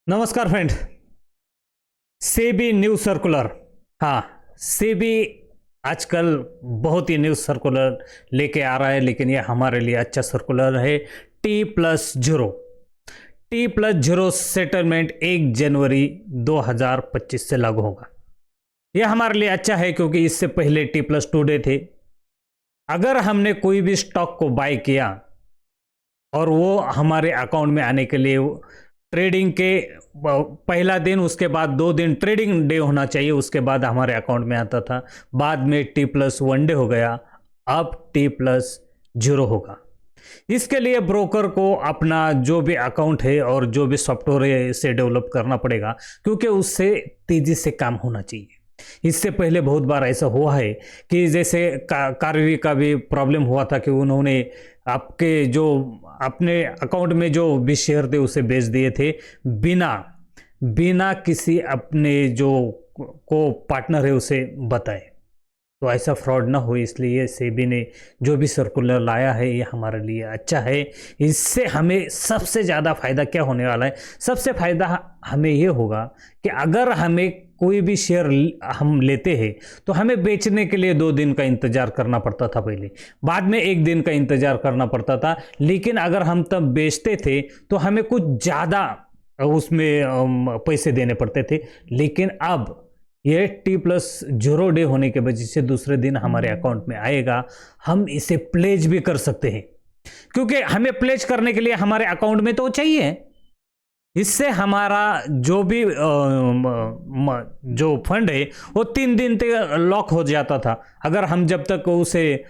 नमस्कार friend. SEBI news circular. हाँ, सेबी आजकल बहुत ही न्यूज सर्कुलर लेके आ रहा है, लेकिन ये हमारे लिए अच्छा सर्कुलर है। T+0 T+0 सेटलमेंट 1 जनवरी 2025 से लागू होगा। यह हमारे लिए अच्छा है क्योंकि इससे पहले T+2 डे थे। अगर हमने कोई भी स्टॉक को बाय किया और वो हमारे अकाउंट में आने के लिए ट्रेडिंग के पहला दिन, उसके बाद 2 दिन ट्रेडिंग डे होना चाहिए, उसके बाद हमारे अकाउंट में आता था। बाद में T+1 डे हो गया, अब T+0 होगा। इसके लिए ब्रोकर को अपना जो भी अकाउंट है और जो भी सॉफ्टवेयर है इसे डेवलप करना पड़ेगा, क्योंकि उससे तेजी से काम होना चाहिए। इससे पहले बहुत बार ऐसा हुआ है कि जैसे कार्वी का भी प्रॉब्लम हुआ था कि उन्होंने आपके जो अपने अकाउंट में जो भी शेयर थे उसे बेच दिए थे बिना बिना किसी अपने जो को पार्टनर है उसे बताए। तो ऐसा फ्रॉड ना हो, इसलिए सेबी ने जो भी सर्कुलर लाया है ये हमारे लिए अच्छा है। इससे हमें सबसे ज़्यादा फायदा क्या होने वाला है? सबसे फायदा हमें ये होगा कि अगर हमें कोई भी शेयर हम लेते हैं तो हमें बेचने के लिए 2 दिन का इंतजार करना पड़ता था पहले, बाद में 1 दिन का इंतजार करना पड़ता था। लेकिन अगर हम तब बेचते थे तो हमें कुछ ज़्यादा उसमें पैसे देने पड़ते थे। लेकिन अब ये T+0 डे होने के वजह से दूसरे दिन हमारे अकाउंट में आएगा। हम इसे प्लेज भी कर सकते हैं, क्योंकि हमें प्लेज करने के लिए हमारे अकाउंट में तो चाहिए। इससे हमारा जो भी जो फंड है वो 3 दिन तक लॉक हो जाता था। अगर हम जब तक उसे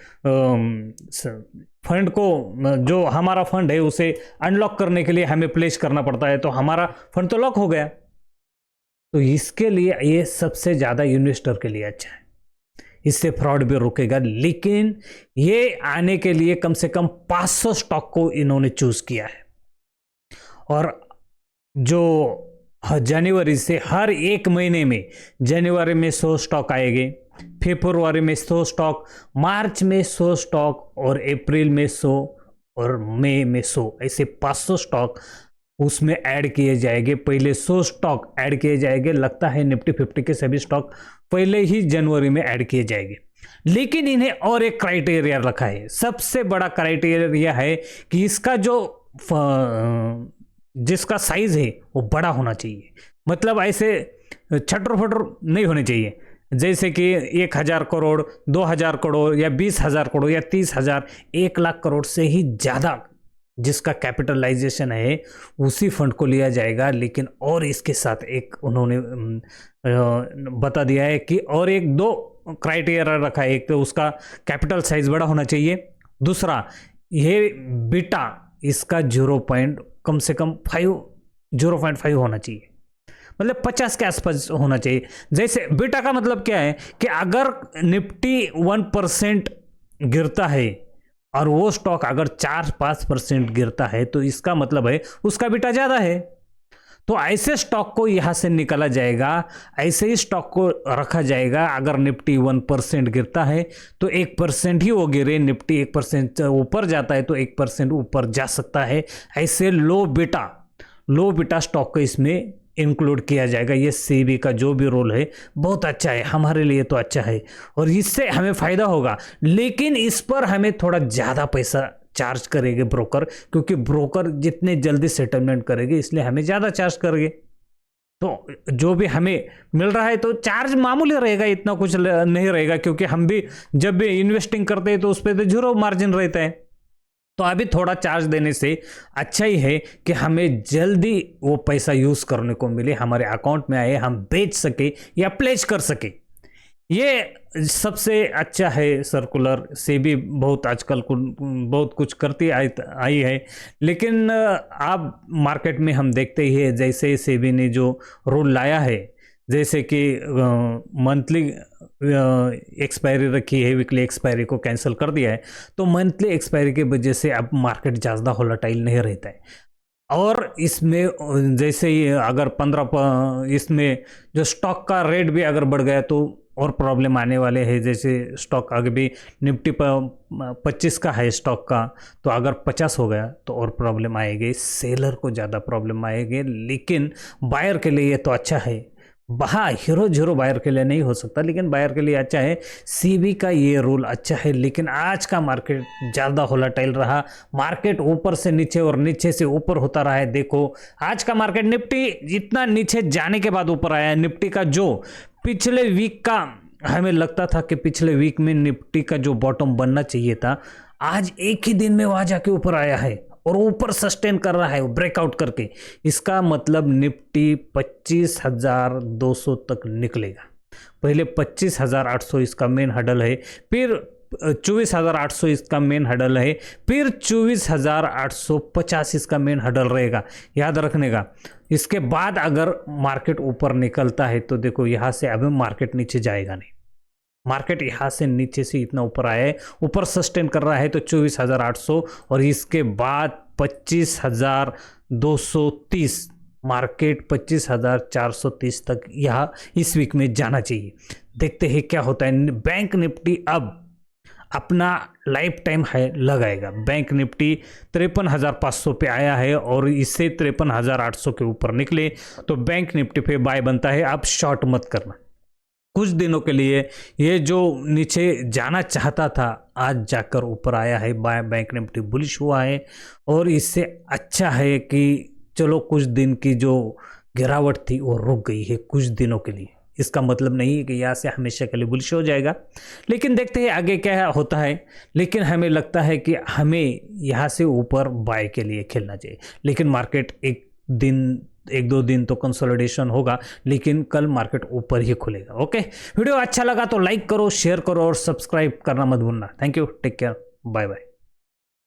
फंड को, जो हमारा फंड है उसे अनलॉक करने के लिए हमें प्लेज करना पड़ता है, तो हमारा फंड तो लॉक हो गया। तो इसके लिए ये सबसे ज़्यादा इन्वेस्टर के लिए अच्छा है, इससे फ्रॉड भी रुकेगा। लेकिन ये आने के लिए कम से कम 500 स्टॉक को इन्होंने चूज किया है, और जो जनवरी से हर 1 महीने में, जनवरी में 100 स्टॉक आएंगे, फरवरी में 100 स्टॉक, मार्च में 100 स्टॉक, और अप्रैल में 100, और मई में 100, ऐसे 500 स्टॉक उसमें ऐड किए जाएंगे। पहले 100 स्टॉक ऐड किए जाएंगे। लगता है निफ्टी 50 के सभी स्टॉक पहले ही जनवरी में ऐड किए जाएंगे। लेकिन इन्हें और एक क्राइटेरिया रखा है। सबसे बड़ा क्राइटेरिया है कि इसका जो जिसका साइज है वो बड़ा होना चाहिए। मतलब ऐसे छटर फटर नहीं होने चाहिए, जैसे कि 1,000 करोड़, 2,000 करोड़, या 20,000 करोड़, या 30,000, 1,00,000 करोड़ से ही ज़्यादा जिसका कैपिटलाइजेशन है उसी फंड को लिया जाएगा। लेकिन और इसके साथ एक उन्होंने बता दिया है कि और एक 2 क्राइटेरिया रखा है। एक तो उसका कैपिटल साइज बड़ा होना चाहिए, दूसरा ये बीटा इसका कम से कम 0.5 होना चाहिए, मतलब 50 के आसपास होना चाहिए। जैसे बीटा का मतलब क्या है कि अगर निफ्टी 1% गिरता है और वो स्टॉक अगर 4-5% गिरता है तो इसका मतलब है उसका बीटा ज़्यादा है। तो ऐसे स्टॉक को यहाँ से निकाला जाएगा, ऐसे ही स्टॉक को रखा जाएगा। अगर निफ्टी 1% गिरता है तो 1% ही वो गिरे, निफ्टी 1% ऊपर जाता है तो 1% ऊपर जा सकता है। ऐसे लो बीटा स्टॉक को इसमें इंक्लूड किया जाएगा। ये सेबी का जो भी रोल है बहुत अच्छा है, हमारे लिए तो अच्छा है और इससे हमें फ़ायदा होगा। लेकिन इस पर हमें थोड़ा ज़्यादा पैसा चार्ज करेंगे ब्रोकर, क्योंकि ब्रोकर जितने जल्दी सेटलमेंट करेंगे इसलिए हमें ज़्यादा चार्ज करेंगे। तो जो भी हमें मिल रहा है तो चार्ज मामूली रहेगा, इतना कुछ नहीं रहेगा, क्योंकि हम भी जब भी इन्वेस्टिंग करते हैं तो उस पर तो 0 मार्जिन रहता है। तो अभी थोड़ा चार्ज देने से अच्छा ही है कि हमें जल्दी वो पैसा यूज़ करने को मिले, हमारे अकाउंट में आए, हम बेच सके या प्लेज कर सके। ये सबसे अच्छा है सर्कुलर। सेबी बहुत आजकल बहुत कुछ करती आई है। लेकिन आप मार्केट में हम देखते ही है, जैसे सेबी ने जो रूल लाया है, जैसे कि मंथली एक्सपायरी रखी है, वीकली एक्सपायरी को कैंसिल कर दिया है, तो मंथली एक्सपायरी की वजह से अब मार्केट ज़्यादा वोलेटाइल नहीं रहता है। और इसमें जैसे ही अगर इसमें जो स्टॉक का रेट भी अगर बढ़ गया तो और प्रॉब्लम आने वाले हैं। जैसे स्टॉक अगर भी निफ्टी पर 25 का है स्टॉक का, तो अगर 50 हो गया तो और प्रॉब्लम आएगी, सेलर को ज़्यादा प्रॉब्लम आएगी। लेकिन बायर के लिए ये तो अच्छा है। हाँ, हीरो जीरो बायर के लिए नहीं हो सकता, लेकिन बायर के लिए अच्छा है। सीबी का ये रूल अच्छा है। लेकिन आज का मार्केट ज़्यादा वोलेटाइल रहा, मार्केट ऊपर से नीचे और नीचे से ऊपर होता रहा है। देखो आज का मार्केट निफ्टी जितना नीचे जाने के बाद ऊपर आया है, निफ्टी का जो पिछले वीक का हमें लगता था कि पिछले वीक में निफ्टी का जो बॉटम बनना चाहिए था, आज एक ही दिन में वहां जाके ऊपर आया है और ऊपर सस्टेन कर रहा है ब्रेकआउट करके। इसका मतलब निफ्टी 25,200 तक निकलेगा। पहले 25,800 इसका मेन हडल है, फिर 24,800 इसका मेन हडल है, फिर 24,850 इसका मेन हडल रहेगा, याद रखने का। इसके बाद अगर मार्केट ऊपर निकलता है तो देखो यहाँ से अभी मार्केट नीचे जाएगा नहीं। मार्केट यहाँ से नीचे से इतना ऊपर आया है, ऊपर सस्टेन कर रहा है तो 24,800 और इसके बाद 25,230, मार्केट 25,430 तक यहाँ इस वीक में जाना चाहिए। देखते हैं क्या होता है। बैंक निफ्टी अब अपना लाइफ टाइम हाई लगाएगा। बैंक निफ्टी 53,500 पे आया है और इससे 53,800 के ऊपर निकले तो बैंक निफ्टी पे बाय बनता है। अब शॉर्ट मत करना। कुछ दिनों के लिए ये जो नीचे जाना चाहता था आज जाकर ऊपर आया है, बैंक निफ्टी बुलिश हुआ है और इससे अच्छा है कि चलो कुछ दिन की जो गिरावट थी वो रुक गई है कुछ दिनों के लिए। इसका मतलब नहीं है कि यहाँ से हमेशा के लिए बुलिश हो जाएगा, लेकिन देखते हैं आगे क्या होता है। लेकिन हमें लगता है कि हमें यहाँ से ऊपर बाय के लिए खेलना चाहिए। लेकिन मार्केट एक दो दिन तो कंसोलिडेशन होगा, लेकिन कल मार्केट ऊपर ही खुलेगा। ओके, वीडियो अच्छा लगा तो लाइक करो, शेयर करो और सब्सक्राइब करना मत भूलना। Thank you, take care, bye bye.